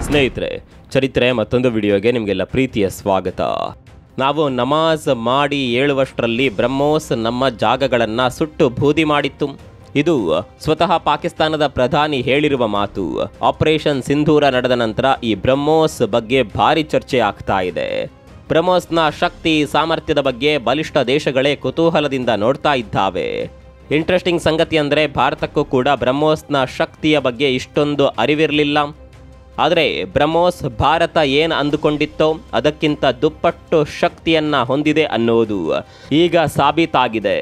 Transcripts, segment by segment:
ಸ್ನೇಹಿತರೆ, ಚರಿತ್ರೆ ಮತ್ತೊಂದು ವಿಡಿಯೋಗೆ ನಿಮಗೆಲ್ಲ ಪ್ರೀತಿಯ ಸ್ವಾಗತ. ನಾವು ನಮಾಜ್ ಮಾಡಿ ಏಳುವಷ್ಟರಲ್ಲಿ ಬ್ರಹ್ಮೋಸ್ ನಮ್ಮ ಜಾಗಗಳನ್ನು ಸುಟ್ಟು ಬೂದಿ ಮಾಡಿತ್ತು. ಇದು ಸ್ವತಃ ಪಾಕಿಸ್ತಾನದ ಪ್ರಧಾನಿ ಹೇಳಿರುವ ಮಾತು. ಆಪರೇಷನ್ ಸಿಂಧೂರ ನಡೆದ ನಂತರ ಈ ಬ್ರಹ್ಮೋಸ್ ಬಗ್ಗೆ ಭಾರಿ ಚರ್ಚೆ ಆಗ್ತಾ ಇದೆ. ಬ್ರಹ್ಮೋಸ್ನ ಶಕ್ತಿ ಸಾಮರ್ಥ್ಯದ ಬಗ್ಗೆ ಬಲಿಷ್ಠ ದೇಶಗಳೇ ಕುತೂಹಲದಿಂದ ನೋಡ್ತಾ ಇದ್ದಾವೆ. ಇಂಟ್ರೆಸ್ಟಿಂಗ್ ಸಂಗತಿ ಅಂದರೆ ಭಾರತಕ್ಕೂ ಕೂಡ ಬ್ರಹ್ಮೋಸ್ನ ಶಕ್ತಿಯ ಬಗ್ಗೆ ಇಷ್ಟೊಂದು ಅರಿವಿರಲಿಲ್ಲ. ಆದರೆ ಬ್ರಹ್ಮೋಸ್ ಭಾರತ ಏನು ಅಂದುಕೊಂಡಿತ್ತೋ ಅದಕ್ಕಿಂತ ದುಪ್ಪಟ್ಟು ಶಕ್ತಿಯನ್ನು ಹೊಂದಿದೆ ಅನ್ನೋದು ಈಗ ಸಾಬೀತಾಗಿದೆ.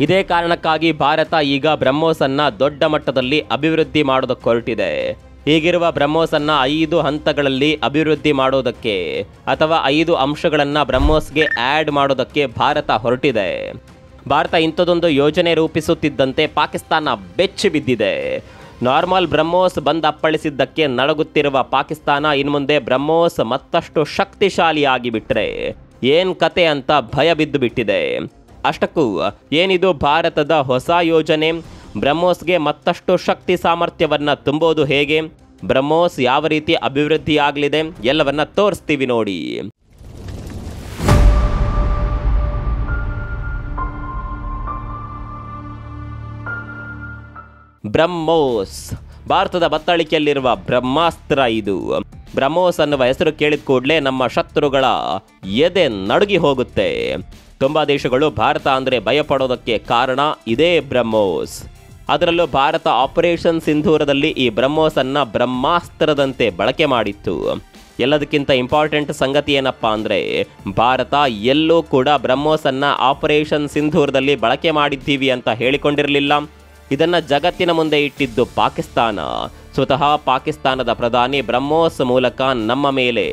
ಇದೇ ಕಾರಣಕ್ಕಾಗಿ ಭಾರತ ಈಗ ಬ್ರಹ್ಮೋಸನ್ನು ದೊಡ್ಡ ಮಟ್ಟದಲ್ಲಿ ಅಭಿವೃದ್ಧಿ ಮಾಡೋದಕ್ಕೆ ಹೊರಟಿದೆ. ಹೀಗಿರುವ ಬ್ರಹ್ಮೋಸನ್ನು 5 ಹಂತಗಳಲ್ಲಿ ಅಭಿವೃದ್ಧಿ ಮಾಡೋದಕ್ಕೆ ಅಥವಾ 5 ಅಂಶಗಳನ್ನು ಬ್ರಹ್ಮೋಸ್ಗೆ ಆ್ಯಡ್ ಮಾಡೋದಕ್ಕೆ ಭಾರತ ಹೊರಟಿದೆ. ಭಾರತ ಇಂಥದ್ದೊಂದು ಯೋಜನೆ ರೂಪಿಸುತ್ತಿದ್ದಂತೆ ಪಾಕಿಸ್ತಾನ ಬೆಚ್ಚಿ ಬಿದ್ದಿದೆ. ನಾರ್ಮಲ್ ಬ್ರಹ್ಮೋಸ್ ಬಂದು ಅಪ್ಪಳಿಸಿದ್ದಕ್ಕೆ ನಡಗುತ್ತಿರುವ ಪಾಕಿಸ್ತಾನ ಇನ್ಮುಂದೆ ಬ್ರಹ್ಮೋಸ್ ಮತ್ತಷ್ಟು ಶಕ್ತಿಶಾಲಿಯಾಗಿ ಬಿಟ್ಟರೆ ಏನು ಕತೆ ಅಂತ ಭಯ ಬಿದ್ದು ಬಿಟ್ಟಿದೆ. ಅಷ್ಟಕ್ಕೂ ಏನಿದು ಭಾರತದ ಹೊಸ ಯೋಜನೆ? ಬ್ರಹ್ಮೋಸ್ಗೆ ಮತ್ತಷ್ಟು ಶಕ್ತಿ ಸಾಮರ್ಥ್ಯವನ್ನು ತುಂಬೋದು ಹೇಗೆ? ಬ್ರಹ್ಮೋಸ್ ಯಾವ ರೀತಿ ಅಭಿವೃದ್ಧಿಯಾಗಲಿದೆ ಎಲ್ಲವನ್ನ ತೋರಿಸ್ತೀವಿ ನೋಡಿ. ಬ್ರಹ್ಮೋಸ್ ಭಾರತದ ಬತ್ತಳಿಕೆಯಲ್ಲಿರುವ ಬ್ರಹ್ಮಾಸ್ತ್ರ. ಇದು ಬ್ರಹ್ಮೋಸ್ ಅನ್ನುವ ಹೆಸರು ಕೇಳಿದ ಕೂಡಲೇ ನಮ್ಮ ಶತ್ರುಗಳ ಎದೆ ನಡುಗಿ ಹೋಗುತ್ತೆ. ತುಂಬ ದೇಶಗಳು ಭಾರತ ಅಂದರೆ ಭಯಪಡೋದಕ್ಕೆ ಕಾರಣ ಇದೇ ಬ್ರಹ್ಮೋಸ್. ಅದರಲ್ಲೂ ಭಾರತ ಆಪರೇಷನ್ ಸಿಂಧೂರದಲ್ಲಿ ಈ ಬ್ರಹ್ಮೋಸನ್ನು ಬ್ರಹ್ಮಾಸ್ತ್ರದಂತೆ ಬಳಕೆ ಮಾಡಿತ್ತು. ಎಲ್ಲದಕ್ಕಿಂತ ಇಂಪಾರ್ಟೆಂಟ್ ಸಂಗತಿ ಏನಪ್ಪ ಅಂದರೆ ಭಾರತ ಎಲ್ಲೂ ಕೂಡ ಬ್ರಹ್ಮೋಸನ್ನು ಆಪರೇಷನ್ ಸಿಂಧೂರದಲ್ಲಿ ಬಳಕೆ ಮಾಡಿದ್ದೀವಿ ಅಂತ ಹೇಳಿಕೊಂಡಿರಲಿಲ್ಲ. ಇದನ್ನು ಜಗತ್ತಿನ ಮುಂದೆ ಇಟ್ಟಿದ್ದು ಪಾಕಿಸ್ತಾನ. ಸ್ವತಃ ಪಾಕಿಸ್ತಾನದ ಪ್ರಧಾನಿ ಬ್ರಹ್ಮೋಸ್ ಮೂಲಕ ನಮ್ಮ ಮೇಲೆ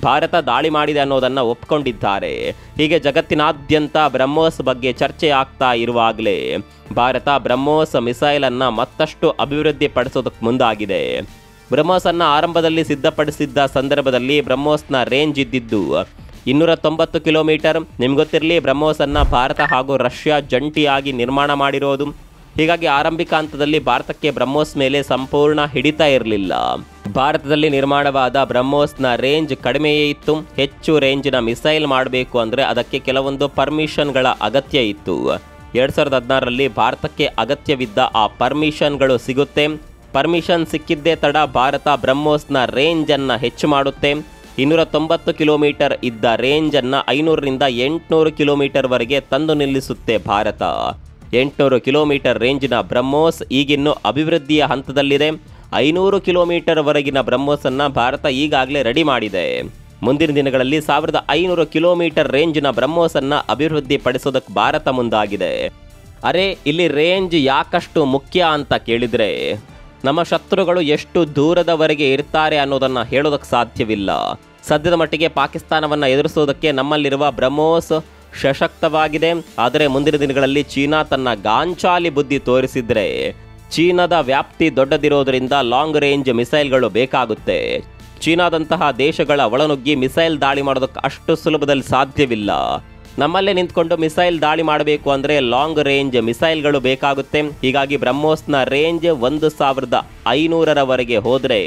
ಭಾರತ ದಾಳಿ ಮಾಡಿದೆ ಅನ್ನೋದನ್ನು ಒಪ್ಕೊಂಡಿದ್ದಾರೆ. ಹೀಗೆ ಜಗತ್ತಿನಾದ್ಯಂತ ಬ್ರಹ್ಮೋಸ್ ಬಗ್ಗೆ ಚರ್ಚೆ ಆಗ್ತಾ ಇರುವಾಗಲೇ ಭಾರತ ಬ್ರಹ್ಮೋಸ್ ಮಿಸೈಲನ್ನು ಮತ್ತಷ್ಟು ಅಭಿವೃದ್ಧಿಪಡಿಸೋದಕ್ಕೆ ಮುಂದಾಗಿದೆ. ಬ್ರಹ್ಮೋಸನ್ನು ಆರಂಭದಲ್ಲಿ ಸಿದ್ಧಪಡಿಸಿದ್ದ ಸಂದರ್ಭದಲ್ಲಿ ಬ್ರಹ್ಮೋಸ್ನ ರೇಂಜ್ ಇದ್ದಿದ್ದು 290 ಕಿಲೋಮೀಟರ್. ನಿಮ್ಗೊತ್ತಿರಲಿ, ಬ್ರಹ್ಮೋಸನ್ನು ಭಾರತ ಹಾಗೂ ರಷ್ಯಾ ಜಂಟಿಯಾಗಿ ನಿರ್ಮಾಣ ಮಾಡಿರೋದು. ಹೀಗಾಗಿ ಆರಂಭಿಕ ಹಂತದಲ್ಲಿ ಭಾರತಕ್ಕೆ ಬ್ರಹ್ಮೋಸ್ ಮೇಲೆ ಸಂಪೂರ್ಣ ಹಿಡಿತ ಇರಲಿಲ್ಲ. ಭಾರತದಲ್ಲಿ ನಿರ್ಮಾಣವಾದ ಬ್ರಹ್ಮೋಸ್ನ ರೇಂಜ್ ಕಡಿಮೆಯೇ ಇತ್ತು. ಹೆಚ್ಚು ರೇಂಜಿನ ಮಿಸೈಲ್ ಮಾಡಬೇಕು ಅಂದರೆ ಅದಕ್ಕೆ ಕೆಲವೊಂದು ಪರ್ಮಿಷನ್ಗಳ ಅಗತ್ಯ ಇತ್ತು. 2016ರಲ್ಲಿ ಭಾರತಕ್ಕೆ ಅಗತ್ಯವಿದ್ದ ಆ ಪರ್ಮಿಷನ್ಗಳು ಸಿಗುತ್ತೆ. ಪರ್ಮಿಷನ್ ಸಿಕ್ಕಿದ್ದೇ ತಡ ಭಾರತ ಬ್ರಹ್ಮೋಸ್ನ ರೇಂಜನ್ನು ಹೆಚ್ಚು ಮಾಡುತ್ತೆ. 290 ಕಿಲೋಮೀಟರ್ ಇದ್ದ ರೇಂಜನ್ನು 500ರಿಂದ 800 ಕಿಲೋಮೀಟರ್ವರೆಗೆ ತಂದು ನಿಲ್ಲಿಸುತ್ತೆ ಭಾರತ. 800 ಕಿಲೋಮೀಟರ್ ರೇಂಜಿನ ಬ್ರಹ್ಮೋಸ್ ಈಗಿನ್ನು ಅಭಿವೃದ್ಧಿಯ ಹಂತದಲ್ಲಿದೆ. 500 ಕಿಲೋಮೀಟರ್ವರೆಗಿನ ಬ್ರಹ್ಮೋಸನ್ನು ಭಾರತ ಈಗಾಗಲೇ ರೆಡಿ ಮಾಡಿದೆ. ಮುಂದಿನ ದಿನಗಳಲ್ಲಿ 1500 ಕಿಲೋಮೀಟರ್ ರೇಂಜಿನ ಬ್ರಹ್ಮೋಸನ್ನು ಅಭಿವೃದ್ಧಿಪಡಿಸೋದಕ್ಕೆ ಭಾರತ ಮುಂದಾಗಿದೆ. ಅರೆ, ಇಲ್ಲಿ ರೇಂಜ್ ಯಾಕಷ್ಟು ಮುಖ್ಯ ಅಂತ ಕೇಳಿದರೆ ನಮ್ಮ ಶತ್ರುಗಳು ಎಷ್ಟು ದೂರದವರೆಗೆ ಇರ್ತಾರೆ ಅನ್ನೋದನ್ನು ಹೇಳೋದಕ್ಕೆ ಸಾಧ್ಯವಿಲ್ಲ. ಸದ್ಯದ ಮಟ್ಟಿಗೆ ಪಾಕಿಸ್ತಾನವನ್ನು ಎದುರಿಸೋದಕ್ಕೆ ನಮ್ಮಲ್ಲಿರುವ ಬ್ರಹ್ಮೋಸ್ ಸಶಕ್ತವಾಗಿದೆ. ಆದರೆ ಮುಂದಿನ ದಿನಗಳಲ್ಲಿ ಚೀನಾ ತನ್ನ ಗಾಂಚಾಲಿ ಬುದ್ಧಿ ತೋರಿಸಿದ್ರೆ ಚೀನಾದ ವ್ಯಾಪ್ತಿ ದೊಡ್ಡದಿರೋದರಿಂದ ಲಾಂಗ್ ರೇಂಜ್ ಮಿಸೈಲ್ಗಳು ಬೇಕಾಗುತ್ತೆ. ಚೀನಾದಂತಹ ದೇಶಗಳ ಒಳನುಗ್ಗಿ ಮಿಸೈಲ್ ದಾಳಿ ಮಾಡೋದಕ್ಕೆ ಅಷ್ಟು ಸುಲಭದಲ್ಲಿ ಸಾಧ್ಯವಿಲ್ಲ. ನಮ್ಮಲ್ಲೇ ನಿಂತ್ಕೊಂಡು ಮಿಸೈಲ್ ದಾಳಿ ಮಾಡಬೇಕು ಅಂದರೆ ಲಾಂಗ್ ರೇಂಜ್ ಮಿಸೈಲ್ಗಳು ಬೇಕಾಗುತ್ತೆ. ಹೀಗಾಗಿ ಬ್ರಹ್ಮೋಸ್ನ ರೇಂಜ್ 1500ರವರೆಗೆ ಹೋದರೆ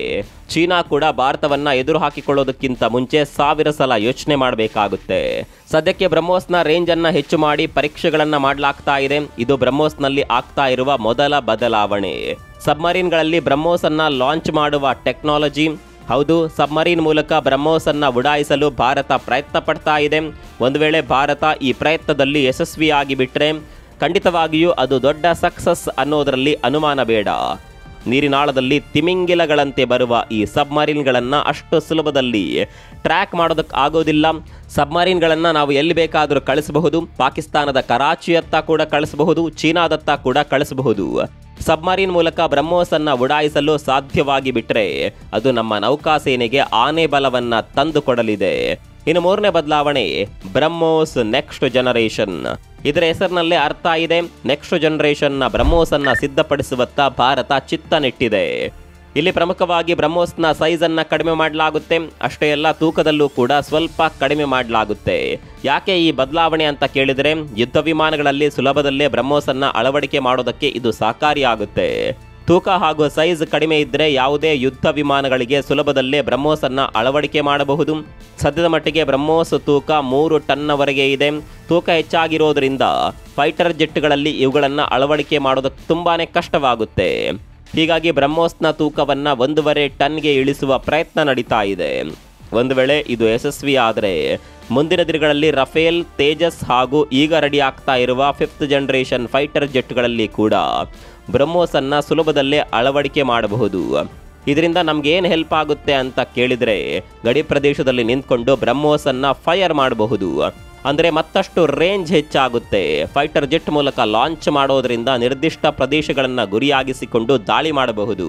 ಚೀನಾ ಕೂಡ ಭಾರತವನ್ನು ಎದುರು ಹಾಕಿಕೊಳ್ಳೋದಕ್ಕಿಂತ ಮುಂಚೆ 1000 ಸಲ ಯೋಚನೆ ಮಾಡಬೇಕಾಗುತ್ತೆ. ಸದ್ಯಕ್ಕೆ ಬ್ರಹ್ಮೋಸ್ನ ರೇಂಜನ್ನು ಹೆಚ್ಚು ಮಾಡಿ ಪರೀಕ್ಷೆಗಳನ್ನು ಮಾಡಲಾಗ್ತಾ ಇದೆ. ಇದು ಬ್ರಹ್ಮೋಸ್ನಲ್ಲಿ ಆಗ್ತಾ ಇರುವ ಮೊದಲ ಬದಲಾವಣೆ. ಸಬ್ಮರೀನ್ಗಳಲ್ಲಿ ಬ್ರಹ್ಮೋಸನ್ನು ಲಾಂಚ್ ಮಾಡುವ ಟೆಕ್ನಾಲಜಿ. ಹೌದು, ಸಬ್ಮರೀನ್ ಮೂಲಕ ಬ್ರಹ್ಮೋಸನ್ನು ಉಡಾಯಿಸಲು ಭಾರತ ಪ್ರಯತ್ನ ಪಡ್ತಾ ಇದೆ. ಒಂದು ವೇಳೆ ಭಾರತ ಈ ಪ್ರಯತ್ನದಲ್ಲಿ ಯಶಸ್ವಿಯಾಗಿ ಬಿಟ್ಟರೆ ಖಂಡಿತವಾಗಿಯೂ ಅದು ದೊಡ್ಡ ಸಕ್ಸಸ್ ಅನ್ನೋದರಲ್ಲಿ ಅನುಮಾನ ಬೇಡ. ನೀರಿನಾಳದಲ್ಲಿ ತಿಮಿಂಗಿಲಗಳಂತೆ ಬರುವ ಈ ಸಬ್ಮರೀನ್ಗಳನ್ನು ಅಷ್ಟು ಸುಲಭದಲ್ಲಿ ಟ್ರ್ಯಾಕ್ ಮಾಡೋದಕ್ಕೆ ಆಗೋದಿಲ್ಲ. ಸಬ್ಮರೀನ್ಗಳನ್ನು ನಾವು ಎಲ್ಲಿ ಬೇಕಾದರೂ ಕಳಿಸಬಹುದು. ಪಾಕಿಸ್ತಾನದ ಕರಾಚಿಯತ್ತ ಕೂಡ ಕಳಿಸಬಹುದು, ಚೀನಾದತ್ತ ಕೂಡ ಕಳಿಸಬಹುದು. ಸಬ್ಮರೀನ್ ಮೂಲಕ ಬ್ರಹ್ಮೋಸನ್ನು ಉಡಾಯಿಸಲು ಸಾಧ್ಯವಾಗಿ ಬಿಟ್ಟರೆ ಅದು ನಮ್ಮ ನೌಕಾಸೇನೆಗೆ ಆನೆ ಬಲವನ್ನು ತಂದುಕೊಡಲಿದೆ. ಇನ್ನು 3ನೇ ಬದಲಾವಣೆ ಬ್ರಹ್ಮೋಸ್ ನೆಕ್ಸ್ಟ್ ಜನರೇಷನ್. ಇದರ ಹೆಸರಿನಲ್ಲೇ ಅರ್ಥ ಇದೆ. ನೆಕ್ಸ್ಟ್ ಜನರೇಷನ್ನ ಬ್ರಹ್ಮೋಸನ್ನು ಸಿದ್ಧಪಡಿಸುವತ್ತ ಭಾರತ ಚಿತ್ತ ನೆಟ್ಟಿದೆ. ಇಲ್ಲಿ ಪ್ರಮುಖವಾಗಿ ಬ್ರಹ್ಮೋಸ್ನ ಸೈಜನ್ನು ಕಡಿಮೆ ಮಾಡಲಾಗುತ್ತೆ. ಅಷ್ಟೇ ಅಲ್ಲ, ತೂಕದಲ್ಲೂ ಕೂಡ ಸ್ವಲ್ಪ ಕಡಿಮೆ ಮಾಡಲಾಗುತ್ತೆ. ಯಾಕೆ ಈ ಬದಲಾವಣೆ ಅಂತ ಕೇಳಿದರೆ ಯುದ್ಧ ವಿಮಾನಗಳಲ್ಲಿ ಸುಲಭದಲ್ಲೇ ಬ್ರಹ್ಮೋಸನ್ನು ಅಳವಡಿಕೆ ಮಾಡೋದಕ್ಕೆ ಇದು ಸಹಕಾರಿಯಾಗುತ್ತೆ. ತೂಕ ಹಾಗೂ ಸೈಜ್ ಕಡಿಮೆ ಇದ್ದರೆ ಯಾವುದೇ ಯುದ್ಧ ವಿಮಾನಗಳಿಗೆ ಸುಲಭದಲ್ಲೇ ಬ್ರಹ್ಮೋಸನ್ನು ಅಳವಡಿಕೆ ಮಾಡಬಹುದು. ಸದ್ಯದ ಮಟ್ಟಿಗೆ ಬ್ರಹ್ಮೋಸ್ ತೂಕ 3 ಟನ್ನವರೆಗೆ ಇದೆ. ತೂಕ ಹೆಚ್ಚಾಗಿರೋದ್ರಿಂದ ಫೈಟರ್ ಜೆಟ್ಗಳಲ್ಲಿ ಇವುಗಳನ್ನು ಅಳವಡಿಕೆ ಮಾಡೋದಕ್ಕೆ ತುಂಬಾ ಕಷ್ಟವಾಗುತ್ತೆ. ಹೀಗಾಗಿ ಬ್ರಹ್ಮೋಸ್ನ ತೂಕವನ್ನು 1.5 ಟನ್ಗೆ ಇಳಿಸುವ ಪ್ರಯತ್ನ ನಡೀತಾ ಇದೆ. ಒಂದು ವೇಳೆ ಇದು ಯಶಸ್ವಿ ಆದರೆ ಮುಂದಿನ ದಿನಗಳಲ್ಲಿ ರಫೇಲ್, ತೇಜಸ್ ಹಾಗೂ ಈಗ ರೆಡಿ ಆಗ್ತಾ ಇರುವ 5th ಜನರೇಷನ್ ಫೈಟರ್ ಜೆಟ್ಗಳಲ್ಲಿ ಕೂಡ ಬ್ರಹ್ಮೋಸನ್ನು ಸುಲಭದಲ್ಲೇ ಅಳವಡಿಕೆ ಮಾಡಬಹುದು. ಇದರಿಂದ ನಮ್ಗೆ ಏನು ಹೆಲ್ಪ್ ಆಗುತ್ತೆ ಅಂತ ಕೇಳಿದರೆ, ಗಡಿ ಪ್ರದೇಶದಲ್ಲಿ ನಿಂತ್ಕೊಂಡು ಬ್ರಹ್ಮೋಸನ್ನು ಫೈರ್ ಮಾಡಬಹುದು. ಅಂದರೆ ಮತ್ತಷ್ಟು ರೇಂಜ್ ಹೆಚ್ಚಾಗುತ್ತೆ. ಫೈಟರ್ ಜೆಟ್ ಮೂಲಕ ಲಾಂಚ್ ಮಾಡೋದ್ರಿಂದ ನಿರ್ದಿಷ್ಟ ಪ್ರದೇಶಗಳನ್ನು ಗುರಿಯಾಗಿಸಿಕೊಂಡು ದಾಳಿ ಮಾಡಬಹುದು.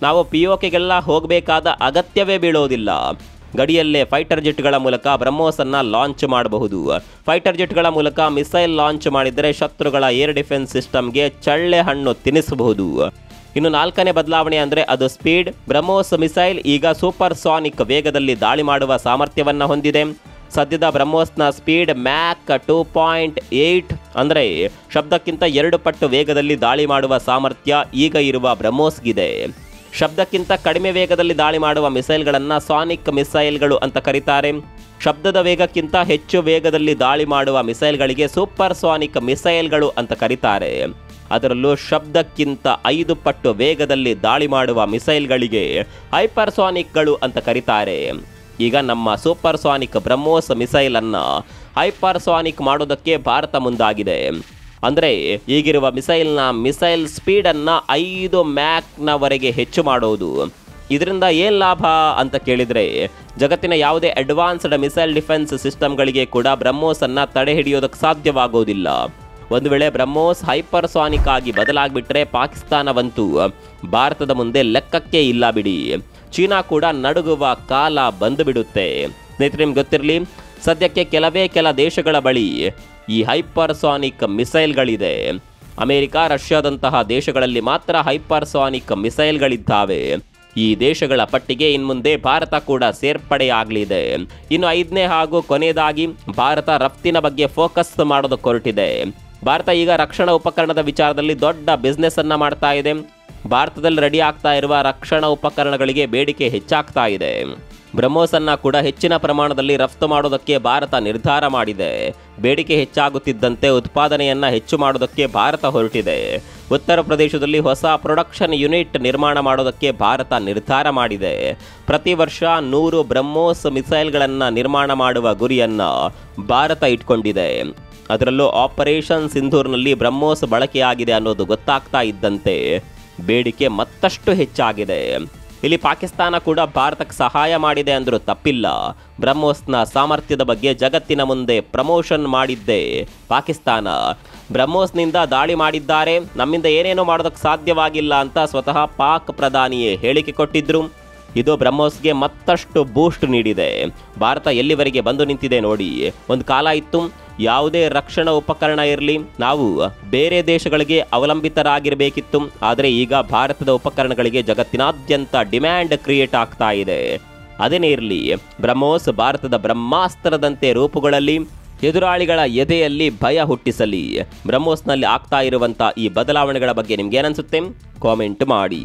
ನಾವು POKಗೆಲ್ಲ ಹೋಗಬೇಕಾದ ಅಗತ್ಯವೇ ಬೀಳೋದಿಲ್ಲ. ಗಡಿಯಲ್ಲೇ ಫೈಟರ್ ಜೆಟ್ಗಳ ಮೂಲಕ ಬ್ರಹ್ಮೋಸನ್ನು ಲಾಂಚ್ ಮಾಡಬಹುದು. ಫೈಟರ್ ಜೆಟ್ಗಳ ಮೂಲಕ ಮಿಸೈಲ್ ಲಾಂಚ್ ಮಾಡಿದರೆ ಶತ್ರುಗಳ ಏರ್ ಡಿಫೆನ್ಸ್ ಸಿಸ್ಟಮ್ಗೆ ಚಳ್ಳೆ ಹಣ್ಣು ತಿನ್ನಿಸಬಹುದು. ಇನ್ನು 4ನೇ ಬದಲಾವಣೆ ಅಂದರೆ ಅದು ಸ್ಪೀಡ್. ಬ್ರಹ್ಮೋಸ್ ಮಿಸೈಲ್ ಈಗ ಸೂಪರ್ ಸಾನಿಕ್ ವೇಗದಲ್ಲಿ ದಾಳಿ ಮಾಡುವ ಸಾಮರ್ಥ್ಯವನ್ನು ಹೊಂದಿದೆ. ಸದ್ಯದ ಬ್ರಹ್ಮೋಸ್ನ ಸ್ಪೀಡ್ ಮ್ಯಾಕ್ 2.8 ಅಂದರೆ ಶಬ್ದಕ್ಕಿಂತ 2 ಪಟ್ಟು ವೇಗದಲ್ಲಿ ದಾಳಿ ಮಾಡುವ ಸಾಮರ್ಥ್ಯ ಈಗ ಇರುವ ಬ್ರಹ್ಮೋಸ್ಗಿದೆ. ಶಬ್ದಕ್ಕಿಂತ ಕಡಿಮೆ ವೇಗದಲ್ಲಿ ದಾಳಿ ಮಾಡುವ ಮಿಸೈಲ್ಗಳನ್ನು ಸಾನಿಕ್ ಮಿಸೈಲ್ಗಳು ಅಂತ ಕರೀತಾರೆ. ಶಬ್ದದ ವೇಗಕ್ಕಿಂತ ಹೆಚ್ಚು ವೇಗದಲ್ಲಿ ದಾಳಿ ಮಾಡುವ ಮಿಸೈಲ್ಗಳಿಗೆ ಸೂಪರ್ ಸಾನಿಕ್ ಮಿಸೈಲ್ಗಳು ಅಂತ ಕರೀತಾರೆ. ಅದರಲ್ಲೂ ಶಬ್ದಕ್ಕಿಂತ 5 ಪಟ್ಟು ವೇಗದಲ್ಲಿ ದಾಳಿ ಮಾಡುವ ಮಿಸೈಲ್ಗಳಿಗೆ ಹೈಪರ್ಸಾನಿಕ್ಗಳು ಅಂತ ಕರೀತಾರೆ. ಈಗ ನಮ್ಮ ಸೂಪರ್ ಸಾನಿಕ್ ಬ್ರಹ್ಮೋಸ್ ಮಿಸೈಲನ್ನು ಹೈಪರ್ಸಾನಿಕ್ ಮಾಡೋದಕ್ಕೆ ಭಾರತ ಮುಂದಾಗಿದೆ. ಅಂದರೆ ಈಗಿರುವ ಮಿಸೈಲ್ ಸ್ಪೀಡನ್ನು 5 ಮ್ಯಾಕ್ನವರೆಗೆ ಹೆಚ್ಚು ಮಾಡೋದು. ಇದರಿಂದ ಏನು ಲಾಭ ಅಂತ ಕೇಳಿದರೆ, ಜಗತ್ತಿನ ಯಾವುದೇ ಅಡ್ವಾನ್ಸ್ಡ್ ಮಿಸೈಲ್ ಡಿಫೆನ್ಸ್ ಸಿಸ್ಟಮ್ಗಳಿಗೆ ಕೂಡ ಬ್ರಹ್ಮೋಸನ್ನು ತಡೆ ಹಿಡಿಯೋದಕ್ಕೆ ಸಾಧ್ಯವಾಗೋದಿಲ್ಲ. ಒಂದು ವೇಳೆ ಬ್ರಹ್ಮೋಸ್ ಹೈಪರ್ಸಾನಿಕ್ ಆಗಿ ಬದಲಾಗ್ಬಿಟ್ರೆ ಪಾಕಿಸ್ತಾನವಂತೂ ಭಾರತದ ಮುಂದೆ ಲೆಕ್ಕಕ್ಕೆ ಇಲ್ಲ ಬಿಡಿ. ಚೀನಾ ಕೂಡ ನಡುಗುವ ಕಾಲ ಬಂದುಬಿಡುತ್ತೆ. ಸ್ನೇಹಿತರೆ, ನಿಮ್ಗೆ ಗೊತ್ತಿರಲಿ, ಸದ್ಯಕ್ಕೆ ಕೆಲ ದೇಶಗಳ ಬಳಿ ಈ ಹೈಪರ್ಸಾನಿಕ್ ಮಿಸೈಲ್ಗಳಿದೆ. ಅಮೆರಿಕ, ರಷ್ಯಾದಂತಹ ದೇಶಗಳಲ್ಲಿ ಮಾತ್ರ ಹೈಪರ್ಸಾನಿಕ್ ಮಿಸೈಲ್ಗಳಿದ್ದಾವೆ. ಈ ದೇಶಗಳ ಪಟ್ಟಿಗೆ ಇನ್ಮುಂದೆ ಭಾರತ ಕೂಡ ಸೇರ್ಪಡೆಯಾಗಲಿದೆ. ಇನ್ನು 5ನೇ ಹಾಗೂ ಕೊನೆಯದಾಗಿ ಭಾರತ ರಫ್ತಿನ ಬಗ್ಗೆ ಫೋಕಸ್ ಮಾಡೋದಕ್ಕೆ ಹೊರಟಿದೆ. ಭಾರತ ಈಗ ರಕ್ಷಣಾ ಉಪಕರಣದ ವಿಚಾರದಲ್ಲಿ ದೊಡ್ಡ ಬಿಸ್ನೆಸ್ ಅನ್ನ ಮಾಡ್ತಾ ಇದೆ. ಭಾರತದಲ್ಲಿ ರೆಡಿ ಆಗ್ತಾ ಇರುವ ರಕ್ಷಣಾ ಉಪಕರಣಗಳಿಗೆ ಬೇಡಿಕೆ ಹೆಚ್ಚಾಗ್ತಾ ಇದೆ. ಬ್ರಹ್ಮೋಸನ್ನ ಕೂಡ ಹೆಚ್ಚಿನ ಪ್ರಮಾಣದಲ್ಲಿ ರಫ್ತು ಮಾಡೋದಕ್ಕೆ ಭಾರತ ನಿರ್ಧಾರ ಮಾಡಿದೆ. ಬೇಡಿಕೆ ಹೆಚ್ಚಾಗುತ್ತಿದ್ದಂತೆ ಉತ್ಪಾದನೆಯನ್ನು ಹೆಚ್ಚು ಮಾಡೋದಕ್ಕೆ ಭಾರತ ಹೊರಟಿದೆ. ಉತ್ತರ ಪ್ರದೇಶದಲ್ಲಿ ಹೊಸ ಪ್ರೊಡಕ್ಷನ್ ಯೂನಿಟ್ ನಿರ್ಮಾಣ ಮಾಡೋದಕ್ಕೆ ಭಾರತ ನಿರ್ಧಾರ ಮಾಡಿದೆ. ಪ್ರತಿ ವರ್ಷ 100 ಬ್ರಹ್ಮೋಸ್ ಮಿಸೈಲ್ಗಳನ್ನು ನಿರ್ಮಾಣ ಮಾಡುವ ಗುರಿಯನ್ನು ಭಾರತ ಇಟ್ಕೊಂಡಿದೆ. ಅದರಲ್ಲೂ ಆಪರೇಷನ್ ಸಿಂಧೂರ್ನಲ್ಲಿ ಬ್ರಹ್ಮೋಸ್ ಬಳಕೆಯಾಗಿದೆ ಅನ್ನೋದು ಗೊತ್ತಾಗ್ತಾ ಇದ್ದಂತೆ ಬೇಡಿಕೆ ಮತ್ತಷ್ಟು ಹೆಚ್ಚಾಗಿದೆ. ಇಲ್ಲಿ ಪಾಕಿಸ್ತಾನ ಕೂಡ ಭಾರತಕ್ಕೆ ಸಹಾಯ ಮಾಡಿದೆ ಅಂದರೂ ತಪ್ಪಿಲ್ಲ. ಬ್ರಹ್ಮೋಸ್ನ ಸಾಮರ್ಥ್ಯದ ಬಗ್ಗೆ ಜಗತ್ತಿನ ಮುಂದೆ ಪ್ರಮೋಷನ್ ಮಾಡಿದ್ದೆ ಪಾಕಿಸ್ತಾನ. ಬ್ರಹ್ಮೋಸ್ನಿಂದ ದಾಳಿ ಮಾಡಿದ್ದಾರೆ, ನಮ್ಮಿಂದ ಏನೇನೋ ಮಾಡೋದಕ್ಕೆ ಸಾಧ್ಯವಾಗಿಲ್ಲ ಅಂತ ಸ್ವತಃ ಪಾಕ್ ಪ್ರಧಾನಿಯೇ ಹೇಳಿಕೆ ಕೊಟ್ಟಿದ್ರು. ಇದು ಬ್ರಹ್ಮೋಸ್ಗೆ ಮತ್ತಷ್ಟು ಬೂಸ್ಟ್ ನೀಡಿದೆ. ಭಾರತ ಎಲ್ಲಿವರೆಗೆ ಬಂದು ನಿಂತಿದೆ ನೋಡಿ. ಒಂದು ಕಾಲ ಇತ್ತು, ಯಾವುದೇ ರಕ್ಷಣಾ ಉಪಕರಣ ಇರಲಿ ನಾವು ಬೇರೆ ದೇಶಗಳಿಗೆ ಅವಲಂಬಿತರಾಗಿರಬೇಕಿತ್ತು. ಆದರೆ ಈಗ ಭಾರತದ ಉಪಕರಣಗಳಿಗೆ ಜಗತ್ತಿನಾದ್ಯಂತ ಡಿಮ್ಯಾಂಡ್ ಕ್ರಿಯೇಟ್ ಆಗ್ತಾ ಇದೆ. ಅದೇನೇ ಇರಲಿ, ಬ್ರಹ್ಮೋಸ್ ಭಾರತದ ಬ್ರಹ್ಮಾಸ್ತ್ರದಂತೆ ರೂಪುಗಳಲ್ಲಿ ಎದುರಾಳಿಗಳ ಎದೆಯಲ್ಲಿ ಭಯ ಹುಟ್ಟಿಸಲಿ. ಬ್ರಹ್ಮೋಸ್ನಲ್ಲಿ ಆಗ್ತಾ ಇರುವಂಥ ಈ ಬದಲಾವಣೆಗಳ ಬಗ್ಗೆ ನಿಮ್ಗೇನನ್ಸುತ್ತೆ? ಕಾಮೆಂಟ್ ಮಾಡಿ.